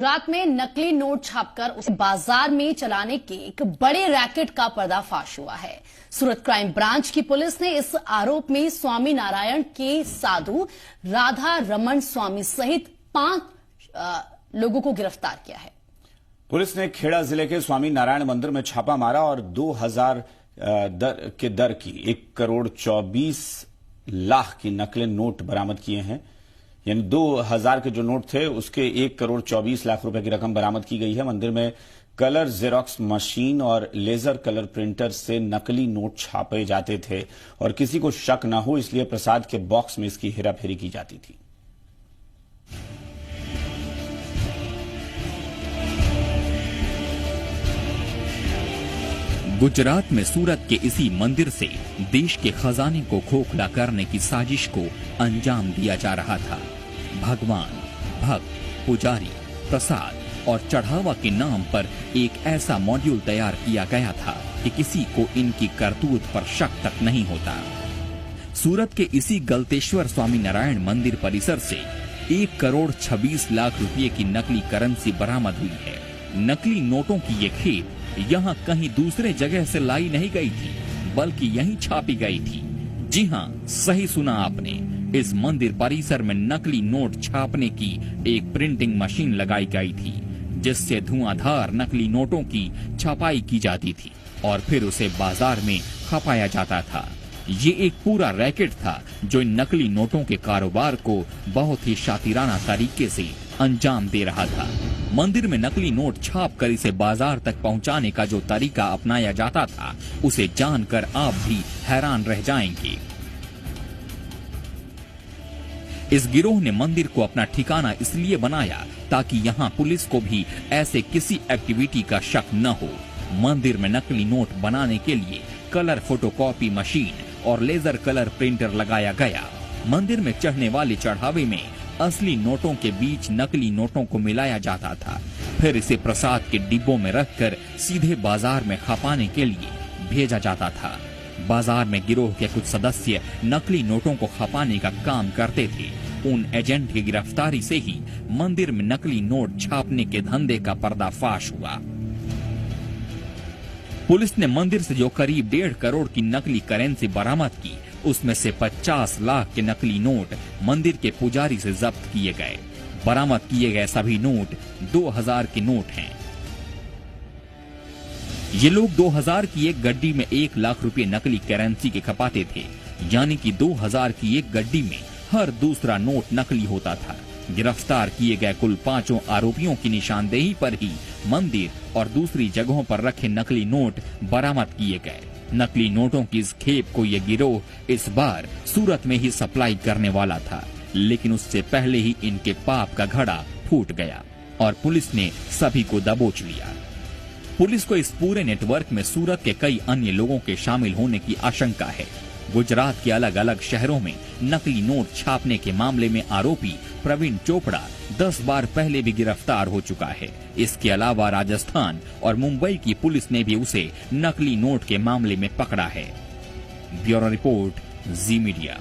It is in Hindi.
रात में नकली नोट छापकर उसे बाजार में चलाने के एक बड़े रैकेट का पर्दाफाश हुआ है। सूरत क्राइम ब्रांच की पुलिस ने इस आरोप में स्वामी नारायण के साधु राधा रमन स्वामी सहित 5 लोगों को गिरफ्तार किया है। पुलिस ने खेड़ा जिले के स्वामी नारायण मंदिर में छापा मारा और 2000 के दर की 1,24,00,000 की नकली नोट बरामद किए हैं। यानी 2000 के जो नोट थे उसके 1,24,00,000 रुपए की रकम बरामद की गई है। मंदिर में कलर जेरोक्स मशीन और लेजर कलर प्रिंटर से नकली नोट छापे जाते थे और किसी को शक न हो इसलिए प्रसाद के बॉक्स में इसकी हेराफेरी की जाती थी। गुजरात में सूरत के इसी मंदिर से देश के खजाने को खोखला करने की साजिश को अंजाम दिया जा रहा था। भगवान, भक्त, पुजारी, प्रसाद और चढ़ावा के नाम पर एक ऐसा मॉड्यूल तैयार किया गया था कि किसी को इनकी करतूत पर शक तक नहीं होता। सूरत के इसी गलतेश्वर स्वामी नारायण मंदिर परिसर से 1,26,00,000 रुपये की नकली करेंसी बरामद हुई है। नकली नोटों की ये खेप यहाँ कहीं दूसरे जगह से लाई नहीं गई थी, बल्कि यहीं छापी गई थी। जी हाँ, सही सुना आपने। इस मंदिर परिसर में नकली नोट छापने की एक प्रिंटिंग मशीन लगाई गई थी, जिससे धुआंधार नकली नोटों की छपाई की जाती थी और फिर उसे बाजार में खपाया जाता था। ये एक पूरा रैकेट था जो इन नकली नोटों के कारोबार को बहुत ही शातिराना तरीके से अंजाम दे रहा था। मंदिर में नकली नोट छाप कर इसे बाजार तक पहुंचाने का जो तरीका अपनाया जाता था, उसे जानकर आप भी हैरान रह जाएंगे। इस गिरोह ने मंदिर को अपना ठिकाना इसलिए बनाया ताकि यहाँ पुलिस को भी ऐसे किसी एक्टिविटी का शक न हो। मंदिर में नकली नोट बनाने के लिए कलर फोटोकॉपी मशीन और लेजर कलर प्रिंटर लगाया गया। मंदिर में चढ़ने वाले चढ़ावे में असली नोटों के बीच नकली नोटों को मिलाया जाता था, फिर इसे प्रसाद के डिब्बों में रखकर सीधे बाजार में खपाने के लिए भेजा जाता था। बाजार में गिरोह के कुछ सदस्य नकली नोटों को खपाने का काम करते थे। उन एजेंट की गिरफ्तारी से ही मंदिर में नकली नोट छापने के धंधे का पर्दाफाश हुआ। पुलिस ने मंदिर से जो करीब 1.5 करोड़ की नकली करेंसी बरामद की, उसमें से 50 लाख के नकली नोट मंदिर के पुजारी से जब्त किए गए। बरामद किए गए सभी नोट 2000 के नोट हैं। ये लोग 2000 की एक गड्डी में 1 लाख रुपए नकली करेंसी के खपाते थे, यानी कि 2000 की एक गड्डी में हर दूसरा नोट नकली होता था। गिरफ्तार किए गए कुल 5 आरोपियों की निशानदेही पर ही मंदिर और दूसरी जगहों पर रखे नकली नोट बरामद किए गए। नकली नोटों की इस खेप को ये गिरोह इस बार सूरत में ही सप्लाई करने वाला था, लेकिन उससे पहले ही इनके पाप का घड़ा फूट गया और पुलिस ने सभी को दबोच लिया। पुलिस को इस पूरे नेटवर्क में सूरत के कई अन्य लोगों के शामिल होने की आशंका है। गुजरात के अलग अलग शहरों में नकली नोट छापने के मामले में आरोपी प्रवीण चोपड़ा 10 बार पहले भी गिरफ्तार हो चुका है। इसके अलावा राजस्थान और मुंबई की पुलिस ने भी उसे नकली नोट के मामले में पकड़ा है। ब्यूरो रिपोर्ट, जी मीडिया।